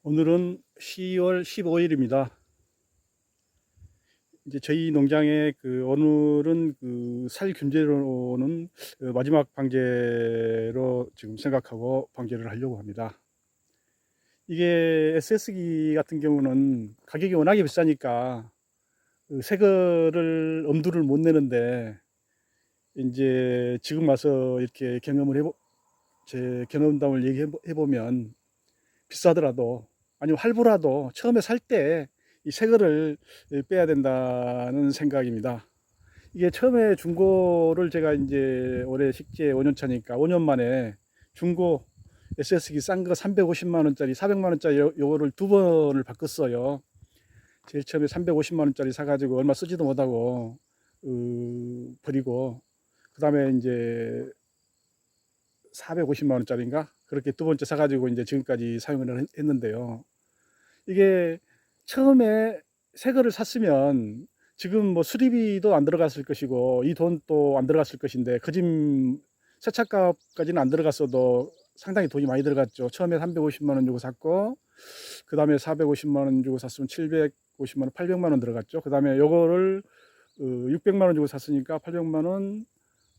오늘은 10월 15일입니다. 이제 저희 농장에 오늘은 살 균제로는 마지막 방제로 지금 생각하고 방제를 하려고 합니다. 이게 SS기 같은 경우는 가격이 워낙에 비싸니까 새 거를 엄두를 못 내는데, 이제 지금 와서 이렇게 제 경험담을 얘기해 보면 비싸더라도, 아니면 할부라도 처음에 살 때 이 새 거를 빼야 된다는 생각입니다. 이게 처음에 중고를 제가 이제 올해 식재 5년 차니까 5년 만에 중고 SS기 싼 거 350만 원짜리, 400만 원짜리 요거를 두 번을 바꿨어요. 제일 처음에 350만 원짜리 사가지고 얼마 쓰지도 못하고 버리고, 그 다음에 이제 450만 원짜리인가 그렇게 두 번째 사가지고 이제 지금까지 사용을 했는데요. 이게 처음에 새 거를 샀으면 지금 뭐 수리비도 안 들어갔을 것이고 이 돈 또 안 들어갔을 것인데, 그 집 세차값까지는 안 들어갔어도 상당히 돈이 많이 들어갔죠. 처음에 350만 원 주고 샀고, 그 다음에 450만 원 주고 샀으면 750만 원, 800만 원 들어갔죠. 그 다음에 요거를 600만 원 주고 샀으니까 800만 원,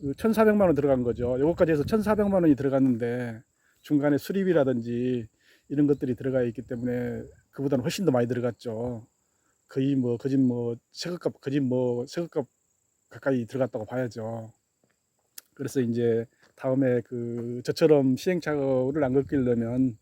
1,400만 원 들어간 거죠. 요거까지 해서 1,400만 원이 들어갔는데, 중간에 수리비라든지 이런 것들이 들어가 있기 때문에 그보다는 훨씬 더 많이 들어갔죠. 거의 뭐 그 집 뭐 새것값, 그 집 뭐 새것값 가까이 들어갔다고 봐야죠. 그래서 이제 다음에 저처럼 시행착오를 안 겪으려면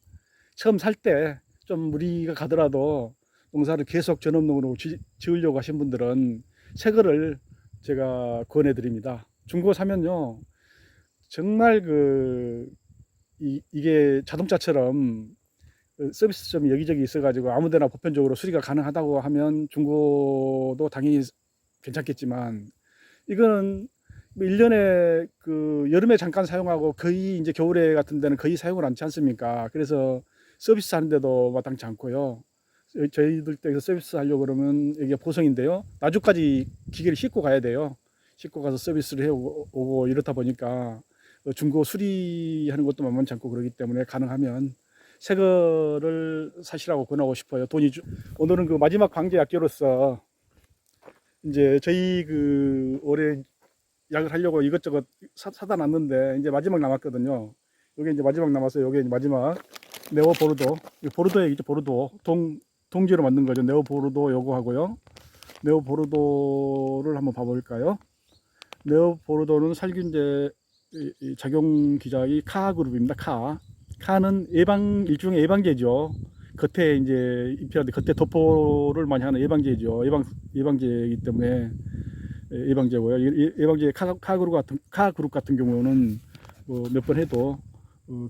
처음 살 때 좀 무리가 가더라도 농사를 계속 전업농으로 지으려고 하신 분들은 새 거를 제가 권해 드립니다. 중고 사면요, 정말 이게 자동차처럼 서비스점이 여기저기 있어가지고 아무데나 보편적으로 수리가 가능하다고 하면 중고도 당연히 괜찮겠지만, 이거는 뭐 1년에 여름에 잠깐 사용하고 거의 이제 겨울에 같은 데는 거의 사용을 않지 않습니까? 그래서 서비스 하는데도 마땅치 않고요. 저희들 댁에서 서비스 하려고 그러면 이게 보성인데요, 나주까지 기계를 싣고 가야 돼요. 싣고 가서 서비스를 해오고 이렇다 보니까 중고 수리하는 것도 만만치 않고, 그러기 때문에 가능하면 새 거를 사시라고 권하고 싶어요. 오늘은 마지막 방제 약계로서 이제 저희 올해 약을 하려고 이것저것 사다 놨는데 이제 마지막 남았거든요. 요게 이제 마지막 남았어요. 요게 이제 마지막 네오보르도, 보르도 얘기죠. 보르도 동지로 만든 거죠. 네오보르도 요거 하고요. 네오보르도를 한번 봐볼까요? 네오보르도는 살균제 작용 기작이 카 그룹입니다. 카는 일종의 예방제죠. 겉에 이제 입혀야 돼. 겉에 도포를 많이 하는 예방제죠. 예방제이기 때문에 예방제고요. 예방제 카 그룹 같은 경우는 몇 번 해도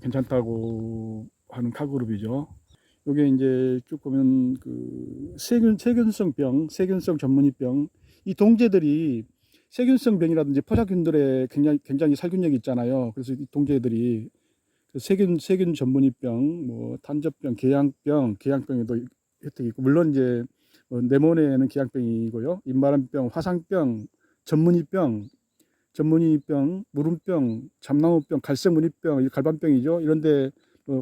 괜찮다고 하는 카 그룹이죠. 요게 이제 쭉 보면 세균성 전문이병, 이 동제들이 세균성 병이라든지 포자균들의 굉장히 살균력이 있잖아요. 그래서 이 동제들이 세균 전문이병, 뭐 탄저병, 계양병에도 혜택이 있고, 물론 이제 네모네는 계양병이고요. 입마름병, 화상병, 전문이병, 무름병, 잠나무병, 갈색무늬병, 갈반병이죠. 이런데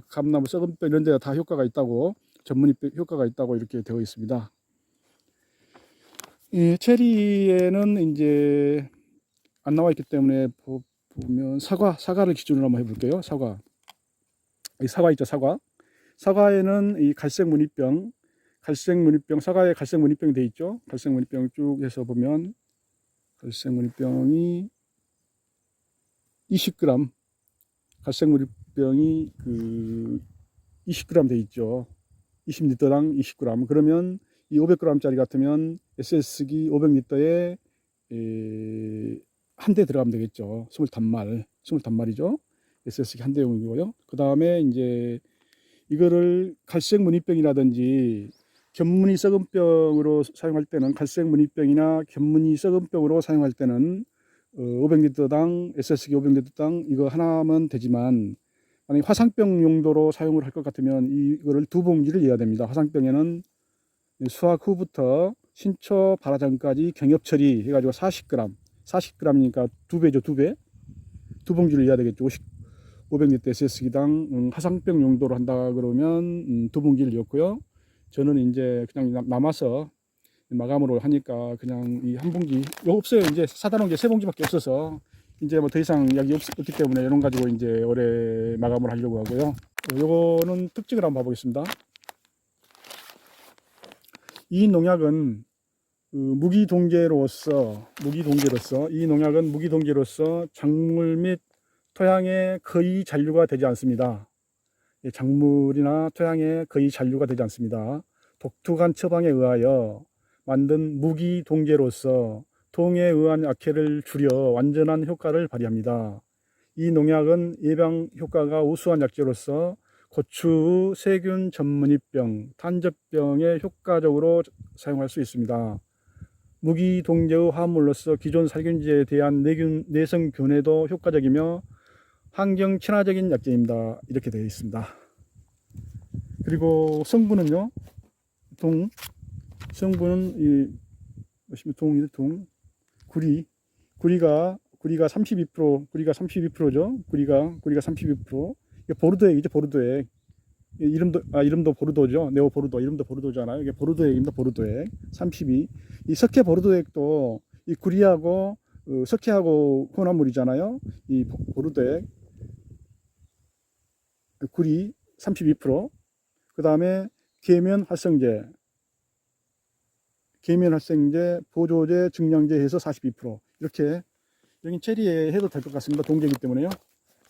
감나무 썩은병 이런 데 다 효과가 있다고, 전문이병 효과가 있다고 이렇게 되어 있습니다. 이 체리에는 이제 안 나와 있기 때문에 보면 사과를 기준으로 한번 해볼게요. 이 사과 있죠, 사과에는 이 사과에 갈색무늬병이 돼 있죠. 갈색무늬병 쭉 해서 보면 갈색무늬병이 20g, 갈색무늬병이 20g 돼 있죠. 20리터당 20g. 그러면 이 500g짜리 같으면 SS기 500리터에 한 대 들어가면 되겠죠. 25마리죠. SS기 한 대용이고요. 그 다음에 이제 이거를 갈색무늬병이라든지 견무늬 썩은병으로 사용할 때는, 갈색무늬병이나 견무늬 썩은병으로 사용할 때는 500리터당 SS기 500리터당 이거 하나면 되지만, 만약에 화상병 용도로 사용을 할 것 같으면 이거를 두 봉지를 이어야 됩니다. 화상병에는 수확 후부터 신초 발화 전까지 경협 처리 해가지고 40g이니까 두 배죠. 두 봉지를 이어야 되겠죠. 500리터 SS기당 화상병 용도로 한다 그러면 2분기를 넣고요. 저는 이제 그냥 남아서 마감으로 하니까 그냥 이 한 분기 요 없어요. 이제 사다 놓은 게 3봉지밖에 없어서 이제 뭐 더 이상 약이 없기 때문에 이런 가지고 이제 올해 마감을 하려고 하고요. 요거는 특징을 한번 봐보겠습니다. 이 농약은 무기동제로서 이 농약은 무기동제로서 작물 및 토양에 거의 잔류가 되지 않습니다. 작물이나 토양에 거의 잔류가 되지 않습니다. 독특한 처방에 의하여 만든 무기동제로서 동에 의한 악해를 줄여 완전한 효과를 발휘합니다. 이 농약은 예방 효과가 우수한 약재로서 고추, 세균 전문이병, 탄저병에 효과적으로 사용할 수 있습니다. 무기동제의 화합물로서 기존 살균제에 대한 내성균에도 효과적이며 환경 친화적인 약재입니다. 이렇게 되어 있습니다. 그리고 성분은요, 성분은 보시면 구리가 32%죠. 구리가 32%. 이게 보르도액이죠, 보르도액. 이름도 보르도죠. 네오 보르도. 이름도 보르도잖아요. 이게 보르도액입니다, 보르도액. 32. 이 석회 보르도액도 이 구리하고 석회하고 혼합물이잖아요. 이 보르도액. 구리 32%. 그 다음에 계면 활성제, 보조제, 증량제 해서 42%. 이렇게 여기 체리에 해도 될 것 같습니다. 동제이기 때문에요.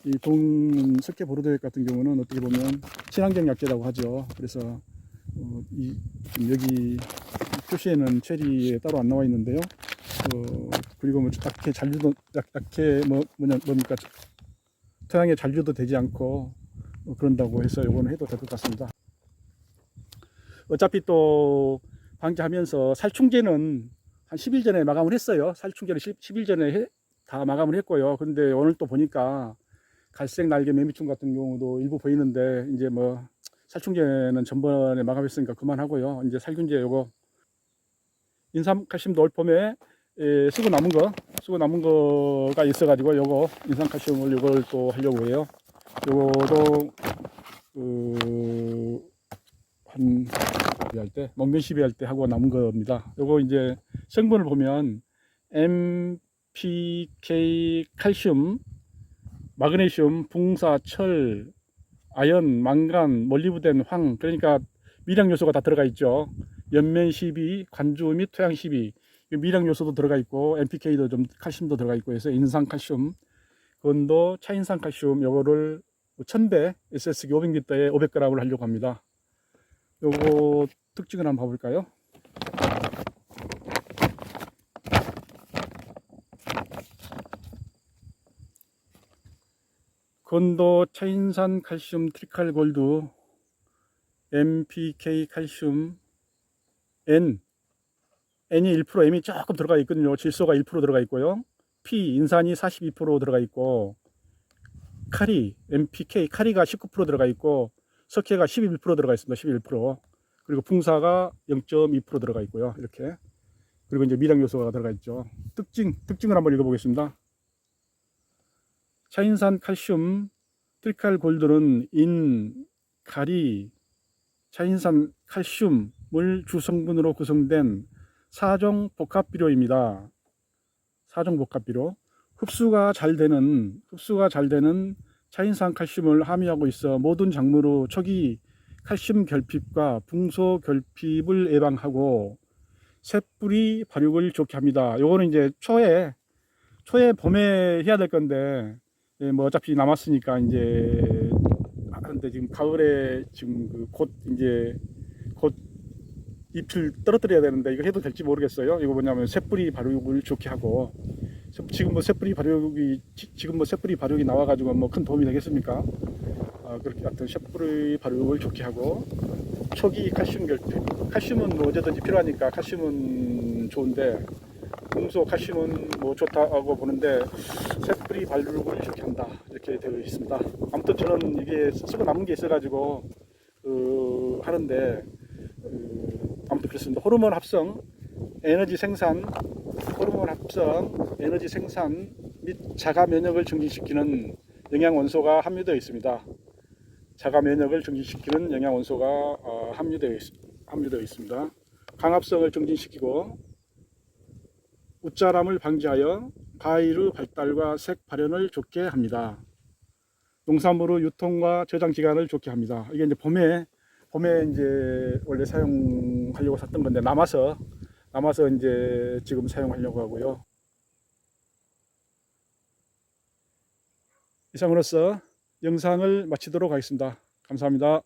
이 석회 보르도액 같은 경우는 어떻게 보면 친환경 약재라고 하죠. 그래서 여기 표시에는 체리에 따로 안 나와 있는데요. 그리고 뭐 뭡니까? 토양에 잔류도 되지 않고 그런다고 해서 이거는 해도 될 것 같습니다. 어차피 또 방제하면서 살충제는 한 10일 전에 마감을 했어요. 살충제는 10일 전에 다 마감을 했고요. 그런데 오늘 또 보니까 갈색 날개 매미충 같은 경우도 일부 보이는데, 이제 뭐 살충제는 전번에 마감했으니까 그만하고요. 이제 살균제 요거 인삼칼슘 올봄에 쓰고 남은 거가 있어가지고 요거 인삼칼슘을 요걸 또 하려고 해요. 요거도 한 먹면 시비 할 때 하고 남은 겁니다. 요거 이제 성분을 보면 NPK, 칼슘, 마그네슘, 붕사, 철, 아연, 망간, 몰리브덴, 황, 그러니까 미량 요소가 다 들어가 있죠. 연면 12, 관주 및 토양 12, 미량 요소도 들어가 있고 NPK도 좀 칼슘도 들어가 있고 해서 인산칼슘, 건도 차인산칼슘 요거를 1000배 SS기 500리터에 500g을 하려고 합니다. 요거 특징을 한번 봐볼까요? 건도 차인산 칼슘 트리칼 골드, NPK 칼슘, N이 1%, M이 조금 들어가 있거든요. 질소가 1% 들어가 있고요. P, 인산이 42% 들어가 있고, 카리, NPK, 카리가 19% 들어가 있고, 석회가 11% 들어가 있습니다. 11%. 그리고 붕사가 0.2% 들어가 있고요. 이렇게. 그리고 이제 미량 요소가 들어가 있죠. 특징을 한번 읽어보겠습니다. 차인산 칼슘 트리칼 골드는 인, 가리, 차인산 칼슘을 주성분으로 구성된 4종 복합비료입니다. 4종 복합비료. 흡수가 잘 되는 차인산 칼슘을 함유하고 있어 모든 작물의 초기 칼슘 결핍과 붕소 결핍을 예방하고 새뿌리 발육을 좋게 합니다. 요거는 이제 초에 봄에 해야 될 건데, 뭐 어차피 남았으니까 이제 하는데, 지금 가을에 지금 곧 잎을 떨어뜨려야 되는데 이거 해도 될지 모르겠어요. 이거 뭐냐면 새뿌리 발육을 좋게 하고, 지금 뭐 새뿌리 발육이 나와가지고 뭐 큰 도움이 되겠습니까? 그렇게 하여튼 새뿌리 발육을 좋게 하고, 초기 칼슘 결핍, 칼슘은 뭐 어제든지 필요하니까 칼슘은 좋은데, 붕소 칼슘은 뭐 좋다고 보는데 새뿌리 발육을 이렇게 한다, 이렇게 되어 있습니다. 아무튼 저는 이게 쓰고 남은 게 있어가지고 하는데, 아무튼 그렇습니다. 호르몬 합성, 에너지 생산 및 자가 면역을 증진시키는 영양 원소가 함유되어 있습니다. 자가 면역을 증진시키는 영양 원소가 함유되어 있습니다. 강압성을 증진시키고 웃자람을 방지하여 과일의 발달과 색 발현을 좋게 합니다. 농산물의 유통과 저장 기간을 좋게 합니다. 이게 이제 봄에 이제 원래 사용하려고 샀던 건데 남아서 이제 지금 사용하려고 하고요. 이상으로서 영상을 마치도록 하겠습니다. 감사합니다.